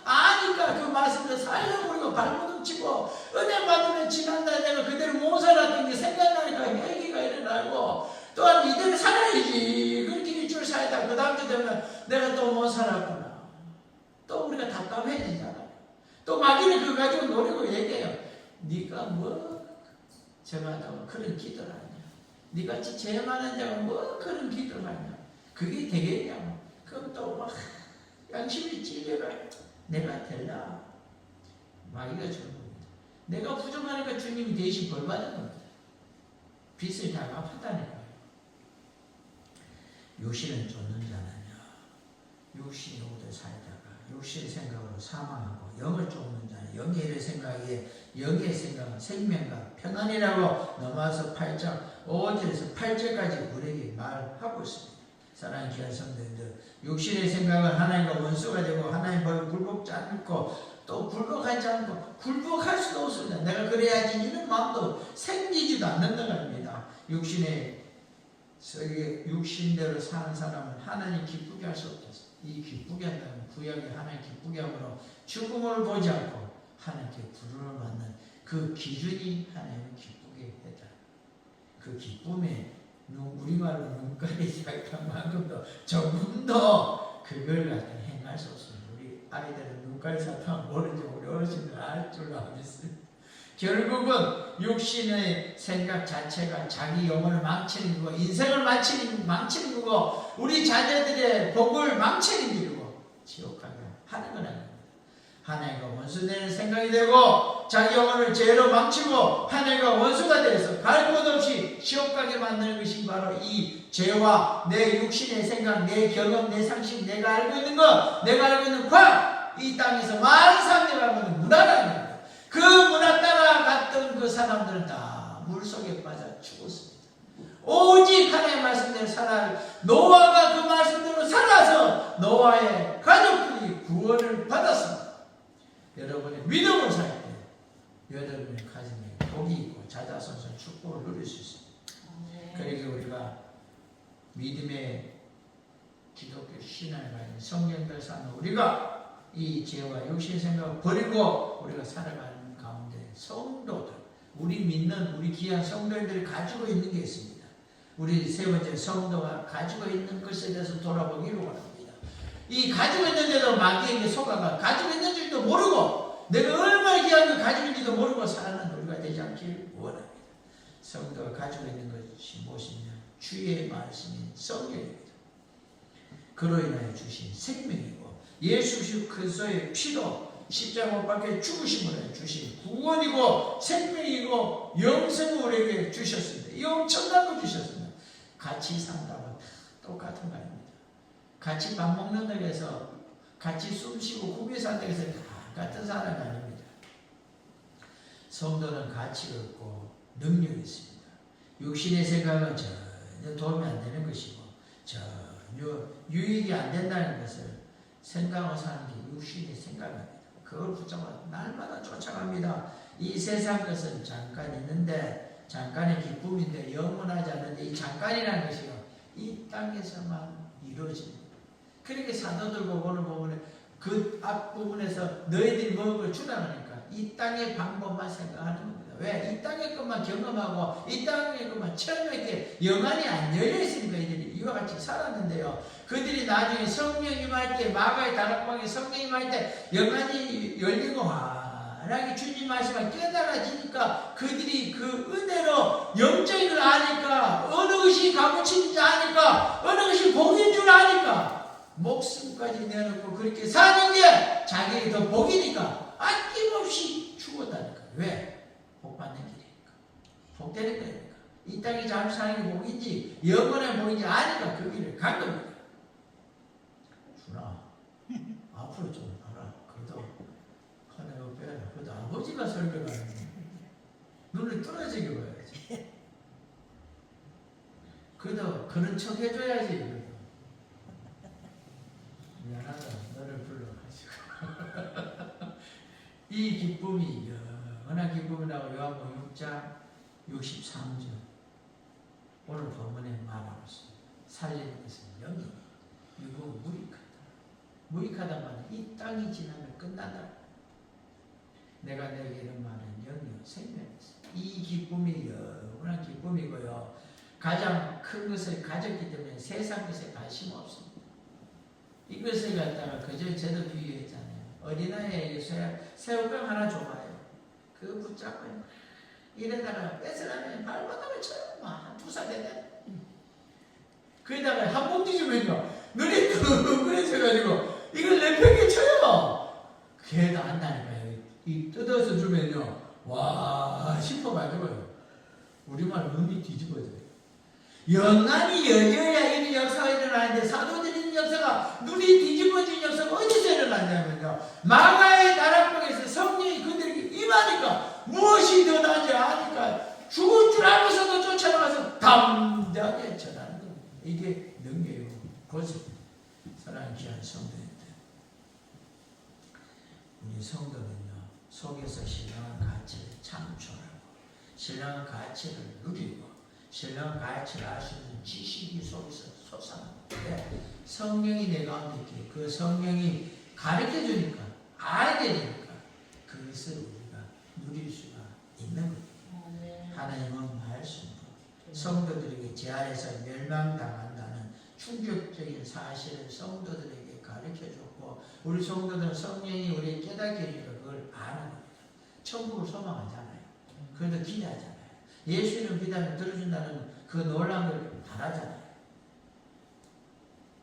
[SPEAKER 1] 아니까 그 말씀을 살려버리고 발버둥 치고 은혜 받으면 지난날 내가 그대로 못 살았던 게 생각나니까 회개가 일어나고 또한 이대로 살아야지 그렇게 일주일 살다 그 다음 주 되면 내가 또 못 살았구나. 또 우리가 답답해지잖아요. 또 마귀는 그거 가지고 노리고 얘기해요. 네가 뭐 저마다 그런 기도를 하냐. 네같이 죄 많은 자가 뭐 그런 기도를 하냐. 그게 되겠냐고. 그럼 또 막 양심이 찔려가 내가 될라. 마귀가 주는 겁니다. 내가 부족하니까 주님이 대신 벌 받는 겁니다. 빚을 다 갚았다니까요. 육신은 쫓는 자느냐. 육신이 오래 살다가 육신의 생각으로 사망하고 영을 쫓는 자는 영의 일을 생각에 영의 생각은 생명과 평안이라고 넘어와서 8장 5절에서 8절까지 우리에게 말하고 있습니다. 사랑하는 귀한 성도님들, 육신의 생각은 하나님과 원수가 되고 하나님 법에 굴복지 않고 또 굴복하지 않고 굴복할 수도 없습니다. 내가 그래야지 이런 마음도 생기지도 않는다는 겁니다. 육신대로 사는 사람은 하나님 기쁘게 할 수 없겠어요. 이 기쁘게 한다면 구약의 하나님 기쁘게 함으로 죽음을 보지 않고 하나님께 부름을 받는 그 기준이 하나님을 기쁘게 했다. 그 기쁨에 우리말로 눈깔이 약한 만큼도 조금도 그걸 갖다 행할 수 없습니다. 우리 아이들은 눈깔이 사탕 모르지 우리 어르신들 알 줄로 믿습니다. 결국은 육신의 생각 자체가 자기 영혼을 망치는 거고 인생을 망치는 거고 우리 자녀들의 복을 망치는 길이고 지옥하게 하는 건 아닙니다. 하나님과 원수되는 생각이 되고 자기 영혼을 죄로 망치고 하나님과 원수가 되어서 갈 곳 없이 지옥 가게 만드는 것이 바로 이 죄와 내 육신의 생각, 내 경험, 내 상식, 내가 알고 있는 것, 내가 알고 있는 과학, 이 땅에서 많은 사람들이 알고 있는 문화라는 겁니다. 그 문화 따라갔던 그 사람들은 다 물속에 빠져 죽었습니다. 오직 하나님의 말씀대로 살아 노아가 그 말씀대로 살아서 노아의 가족들이 구원을 받았습니다. 여러분의 믿음을 살 때 여러분의 가정에 복이 있고 자자손손 축복을 누릴 수 있습니다. 그러기에 우리가 믿음의 기독교 신앙을 가진 성경들 사는 우리가 이 죄와 육신 생각을 버리고 우리가 살아가는 가운데 성도들, 우리 믿는 우리 귀한 성도들이 가지고 있는 게 있습니다. 우리 세 번째 성도가 가지고 있는 것에 대해서 돌아보기를 원합니다. 이 가지고 있는데도 마귀에게 속아가 가지고 있는 줄도 모르고 내가 얼마나 귀한 걸 가지고 있는지도 모르고 사는 우리가 되지 않기를 원합니다. 성도가 가지고 있는 것이 무엇이냐? 주의 말씀인 성경입니다. 그로 인하여 주신 생명이고 예수 그리스도의 피로 십자가 못 박혀 죽으심으로 주신 구원이고 생명이고 영생을 우리에게 주셨습니다. 이 엄청난 거 주셨습니다. 같이 산다고 똑같은 거 아닙니다. 같이 밥 먹는다고 해서 같이 숨쉬고 구비에 산다고 해서 다 같은 사람이 아닙니다. 성도는 가치가 있고 능력이 있습니다. 육신의 생각은 전혀 도움이 안 되는 것이고 전혀 유익이 안 된다는 것을 생각하고 사는 게 육신의 생각입니다. 그걸 붙잡아 날마다 쫓아갑니다. 이 세상 것은 잠깐 있는데 잠깐의 기쁨인데 영원하지 않는데 이 잠깐이라는 것이요 이 땅에서만 이루어집니다. 그렇게 사도들 오늘 보면 그 앞부분에서 너희들이 먹을 걸 주라 하니까 이 땅의 방법만 생각하는 겁니다. 왜? 이 땅의 것만 경험하고 이 땅의 것만 체험했기에 영안이 안 열려있으니까 이들이 이와 같이 살았는데요. 그들이 나중에 성령 임할 때 마가의 다락방에 성령 임할 때 영안이 열리고 환하게 주님 말씀을 깨달아지니까 그들이 그 은혜로 영적인 걸 아니까 어느 것이 값어치인지 아니까 어느 것이 복인 줄 아니까 목숨까지 내놓고 그렇게 사는 게 자기에게 더 복이니까 아낌없이 죽었다니까. 왜? 복 받는 길이니까. 복되는 거니까. 이 땅에 잘 사는 게 복인지 영원한 복인지 아니까 그 길을 간 겁니다. 준아 앞으로 좀 봐라. 그래도 하나가 빼라. 그래도 아버지가 설교를 하는데 눈을 떨어지게 봐야지. 그래도 그런 척 해줘야지. 그래도. 미안하다. 너를 불러가지고. 이 기쁨이 영원한 기쁨이라고 요한복음 6장 63절 오늘 본문에 말하고 있습니다. 살리는 것은 영이 육은 무익하다. 무익하다 말은 이 땅이 지나면 끝난다. 내가 내게 이런 말은 영이요 생명이었어. 이 기쁨이 영원한 기쁨이고요. 가장 큰 것을 가졌기 때문에 세상 것에 관심 없습니다. 이것을 갖다가 그저 저도 비유했잖아요. 어린아이에게 새우깡 하나 줘봐요. 그거 붙잡고요. 이래다가 뺏으려면 발바닥을 쳐요. 한 2살 되네. 거기다가 한 봉지 주면요. 눈이 둥그레져가지고 이걸 내팽개 쳐요. 걔도 안다니까요. 이 뜯어서 주면요. 와 싶어가지고요. 우리말 눈이 뒤집어져요. 영안이 열려야 이런 역사가 일어나는데 사도들이 있는 역사가 눈이 뒤집어진 역사가 어디서 일어났냐면요. 마가의 다락방에서 성령이 그들에게 임하니까 무엇이 더 나지 아니까 죽을 줄 알고서도 쫓아나가서 담대하게 전하는 겁니다. 이게 능력이고 고집입니다. 사랑하는 귀한 성도님들, 우리 성도는요 속에서 신령한 가치를 창출하고 신령한 가치를 누리고 신령한 가치를 알 수 있는 지식이 속에서 솟아납니다. 성령이 내 가운데 있기에 그 성령이 가르쳐주니까 알게 되니까 그것을 우리가 누릴 수가 있는 겁니다. 하나님은 말씀으로 성도들에게 제 아래서 멸망당한다는 충격적인 사실을 성도들에게 가르쳐줬고 우리 성도들은 성령이 우리의 깨닫게 해주니까 그걸 아는 겁니다. 천국을 소망하잖아요. 그래도 기대하잖아요. 예수는 비단을 들어준다는 그 놀라운 걸 바라잖아요.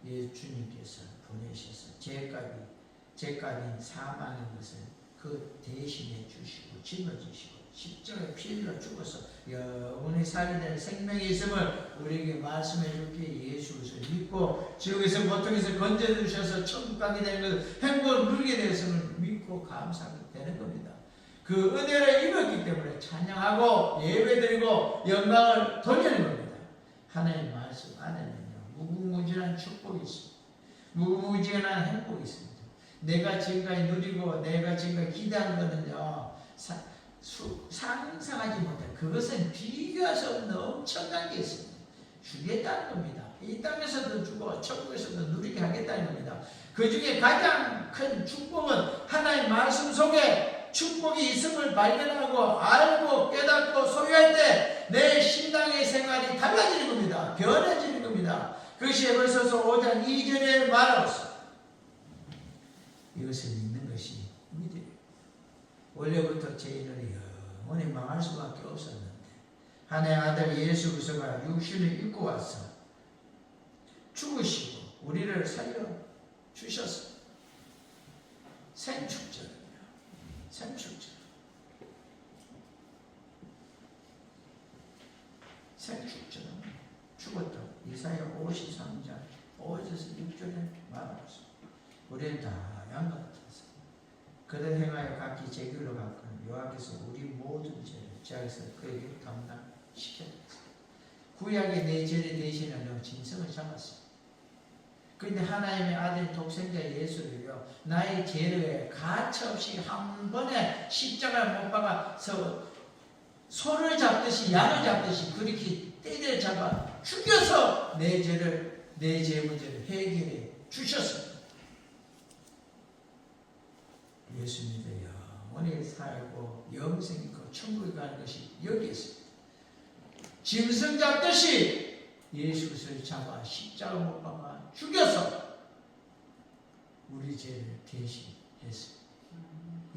[SPEAKER 1] 예수님께서 보내셔서 죄값인 사망인 것을 그 대신해 주시고 짊어지시고 십자가에 피 흘려 죽어서 영원히 살게 되는 생명이 있음을 우리에게 말씀해 줄게 예수를 믿고 지옥에서 고통에서 건져주셔서 천국 가게 되는 것을 행복을 누리게 되었음을 믿고 감사하게 되는 겁니다. 그 은혜를 입었기 때문에 찬양하고 예배드리고 영광을 돌리는 겁니다. 하나님의 말씀 안에는요 무궁무진한 축복이 있습니다. 무궁무진한 행복이 있습니다. 내가 지금까지 누리고 내가 지금까지 기대한 거는요 상상하지 못한 그것은 비교할 수 없는 엄청난 게 있습니다. 주겠다는 겁니다. 이 땅에서도 주고 천국에서도 누리게 하겠다는 겁니다. 그 중에 가장 큰 축복은 하나님의 말씀 속에 축복이 있음을 발견하고 알고 깨닫고 소유할 때 내 신앙의 생활이 달라지는 겁니다. 변해지는 겁니다. 그것이 에베소서 5장 2절에 말하고 있습니다. 이것을 믿는 것이 믿음이에요. 원래부터 죄인은 영원히 망할 수밖에 없었는데 하나님의 아들 예수 그리스도가 육신을 입고 와서 죽으시고 우리를 살려 주셨습니다. 생축절이에요. 생축절. 생축절은 죽었다고 이사야 53장 5절에서 6절에 말하고 있습니다. 우리는 다 양 같아서 그들 행하여 각기 제 길로 갔거늘 여호와께서 우리 모든 죄를 제 안에서 그에게 담당시켰습니다. 구약의 내 죄를 대신하려 짐승을 잡았습니다. 그런데 하나님의 아들 독생자 예수를요, 나의 죄를 가차없이 한 번에 십자가에 못 박아서 소를 잡듯이 양을 잡듯이 그렇게 때려잡아 죽여서 내 죄를, 내 죄 문제를 해결해 주셨습니다. 예수 믿어 영원히 살고 영생 있고 천국에 가는 것이 여기 있습니다. 짐승 잡듯이 예수 그리스도를 잡아 십자가 못 박아 죽여서 우리 죄를 대신했습니다.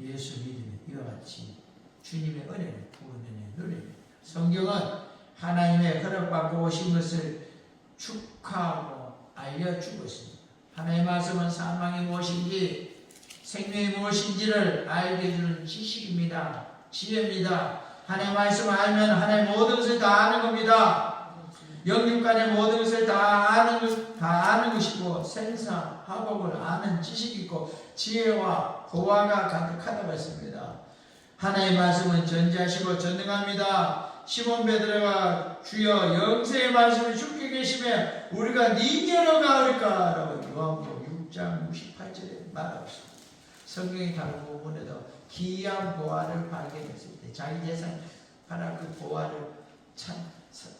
[SPEAKER 1] 예수 믿으면 이와 같이 주님의 은혜를 구원의 누립니다. 성경은 하나님의 허락받고 오신 것을 축하하고 알려주고 있습니다. 하나님의 말씀은 사망이 무엇인지 생명이 무엇인지를 알게 해주는 지식입니다. 지혜입니다. 하나님의 말씀을 알면 하나님의 모든 것을 다 아는 겁니다. 영육간의 모든 것을 다 아는 것이고 생사화복을 아는 지식이 있고 지혜와 보화가 가득하다고 했습니다. 하나님의 말씀은 전지하시고 전능합니다. 시몬 베드로가 주여 영생의 말씀을 주께 계시면 우리가 니게로 가을까? 라고 요한복음 6장 68절에 말하고 있습니다. 성경의 다른 부분에도 기이한 보화를 발견했을 때 자기 재산 팔아 그 보화를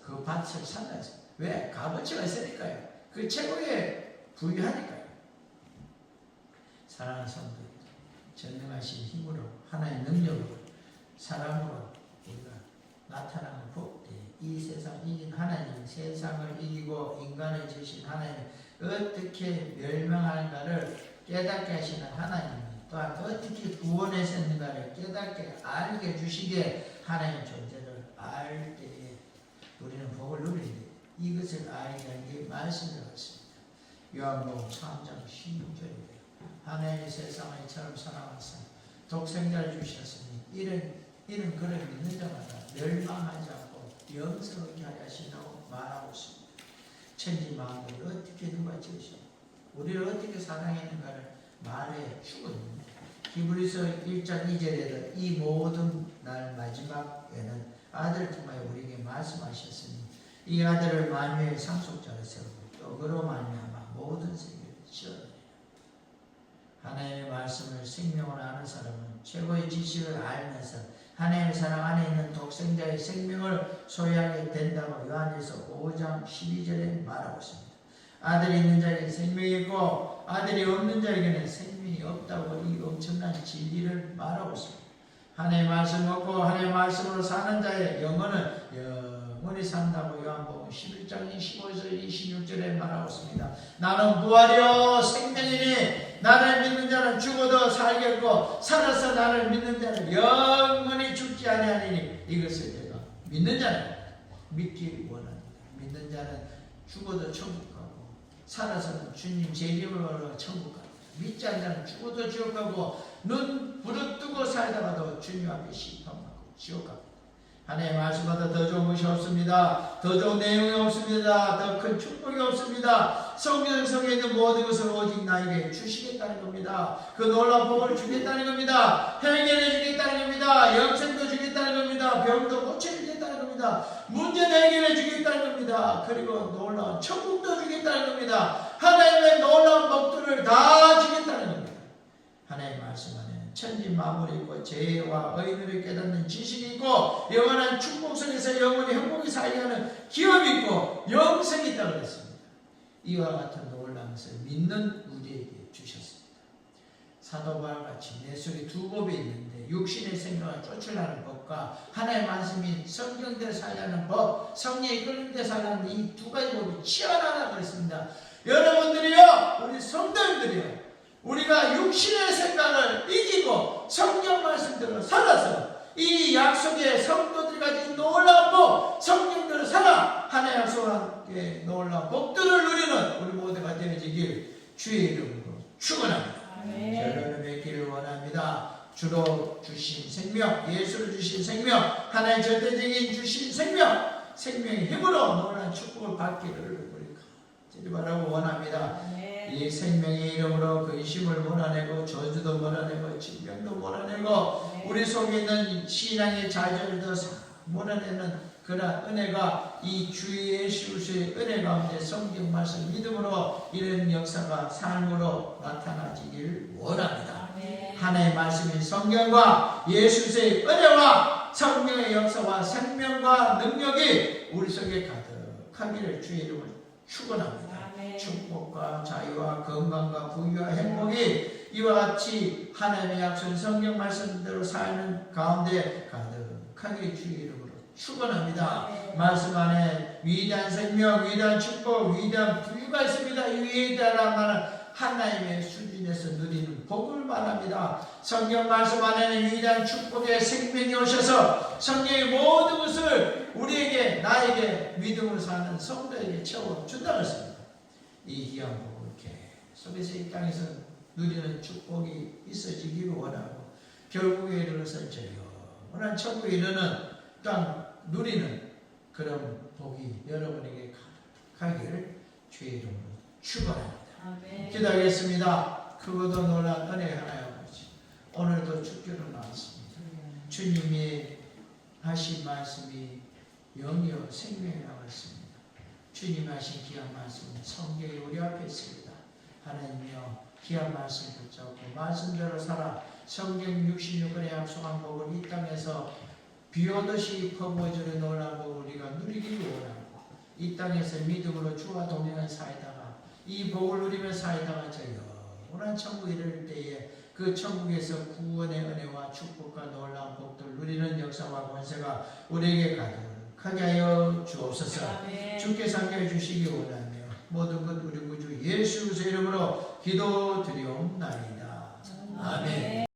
[SPEAKER 1] 그 밭을 산다했습니다. 왜? 값어치가 있으니까요. 그 최고의 부유하니까요. 사랑하는 성도들, 전능하신 힘으로 하나의 능력으로 사랑으로 우리가 나타나는 복되 이 세상 이긴 하나님, 세상을 이기고 인간을 지으신 하나님, 어떻게 멸망하는가를 깨닫게 하시는 하나님, 또한 어떻게 구원하셨는가를 깨닫게 알게 해주시기에 하나님의 존재를 알 때에 우리는 복을 누리는데 이것을 알게 하는 게 말씀이라고 했습니다. 요한복음 3장 16절이에요. 하나님의 세상을 이처럼 사랑하사 독생자를 주셨으니 이는 그를 믿는 자마다 멸망하지 않고 영생을 얻게 하려 하시라고 말하고 있습니다. 천지 만물을 어떻게 누가 지으시고 우리를 어떻게 사랑했는가를 말해 주고 있습니다. 히브리서 1장 2절에도 이 모든 날 마지막에는 아들을 통하여 우리에게 말씀하셨으니 이 아들을 만유의 상속자로 세우고 또 그로 말미암아 모든 세계를 지어내리라. 하나님의 말씀을 생명으로 아는 사람은 최고의 지식을 알면서 하나님의 사랑 안에 있는 독생자의 생명을 소유하게 된다고 요한일서 5장 12절에 말하고 있습니다. 아들이 있는 자에게 생명이 있고 아들이 없는 자에게는 생명이 없다고 이 엄청난 진리를 말하고 있습니다. 하나님의 말씀 얻고 하나님의 말씀으로 사는 자의 영혼은 영원히 산다고 요한복음 11장 25에서 26절에 말하고 있습니다. 나는 부활이요 생명이니 나를 믿는 자는 죽어도 살겠고 살아서 나를 믿는 자는 영원히 죽지 아니하리니 이것을 제가 믿는 자는 믿기 원합니다. 믿는 자는 죽어도 천국 가고 살아서는 주님 제 이름으로 천국 갑니다. 믿지 않는 자는 죽어도 지옥 가고 눈 부릅뜨고 살다가도 주님 앞에 심판받고 지옥 갑니다. 하나님의 말씀보다 더 좋은 것이 없습니다. 더 좋은 내용이 없습니다. 더 큰 축복이 없습니다. 성경에 있는 모든 것을 오직 나에게 주시겠다는 겁니다. 그 놀라운 복을 주겠다는 겁니다. 해결해 주겠다는 겁니다. 영생도 주겠다는 겁니다. 병도 고쳐주겠다는 겁니다. 문제도 해결해 주겠다는 겁니다. 그리고 놀라운 천국도 주겠다는 겁니다. 하나님의 놀라운 복들을 다 주겠다는 겁니다. 하나님의 말씀 안에는 천지 만물이 있고 죄와 의인을 깨닫는 지식이 있고 영원한 축복 속에서 영원히 행복히 살게 하는 기업이 있고 영생이 있다고 그랬습니다. 이와 같은 놀라운 것을 믿는 우리에게 주셨습니다. 사도 바울같이 내 속에 두 법이 있는데 육신의 생각을 쫓으려는 법과 하나님의 말씀이 성경대로 살려는 법, 성령이 이끄는 데 살려는 이 두 가지 법이 치열하다고 그랬습니다. 여러분들이요, 우리 성도님들이요, 우리가 육신의 생각을 이기고 성경 말씀대로 살아서 이 약속의 성도들이 가진 놀라운 복, 성경대로 살아 하나님의 약속과 함께 놀라운 복들을 누리는 우리 모두가 되어지길 주의 이름으로 축원합니다. 결론을 맺기를 원합니다. 주로 주신 생명, 예수를 주신 생명, 하나의 절대적인 주신 생명, 생명의 힘으로 놀라운 축복을 받기를 우리 간절히 바라고 원합니다. 이 생명의 이름으로 근심을 몰아내고 저주도 몰아내고 질병도 몰아내고 우리 속에 있는 신앙의 좌절도 몰아내는 그러나 은혜가 이 주 예수의 은혜 가운데 성경 말씀 믿음으로 이런 역사가 삶으로 나타나지길 원합니다. 하나님의 말씀인 성경과 예수의 은혜와 성령의 역사와 생명과 능력이 우리 속에 가득하기를 주의 이름으로 축원합니다. 축복과 자유와 건강과 부유와 행복이 이와 같이 하나님의 약속 성경 말씀대로 사는 가운데 가득하게 주의 이름으로 축원합니다. 말씀 안에 위대한 생명, 위대한 축복, 위대한 부유가 있습니다. 이 위대한 하나님의 수준에서 누리는 복을 말합니다. 성경 말씀 안에는 위대한 축복의 생명이 오셔서 성령의 모든 것을 우리에게, 나에게 믿음으로 사는 성도에게 채워준다고 했습니다. 이 귀한 복을 계속해서 이 땅에서 누리는 축복이 있어지기를 원하고 결국에 이르러서 영원한 천국에 이르는 땅 누리는 그런 복이 여러분에게 가기를 주의 이름으로 축원합니다. 기도하겠습니다. 크고도 놀란 은혜 하나여 아버지, 오늘도 주께로 나왔습니다. 주님이 하신 말씀이 영이요 생명이 나왔습니다. 주님 하신 귀한 말씀 성경이 우리 앞에 있습니다. 하나님이여 귀한 말씀 붙잡고 말씀대로 살아 성경 66권의 약속한 복을 이 땅에서 비오듯이 퍼부어주는 놀라운 복을 우리가 누리기를 원하고 이 땅에서 믿음으로 주와 동행한 사이다가 이 복을 누리며 사이다가 저 영원한 천국에 이를 때에 그 천국에서 구원의 은혜와 축복과 놀라운 복들을 누리는 역사와 권세가 우리에게 가득하게 하여 주옵소서. 주께 상기해 주시기 원하며 모든 것 우리 구주 예수 그리스도의 이름으로 기도드리옵나이다. 아멘.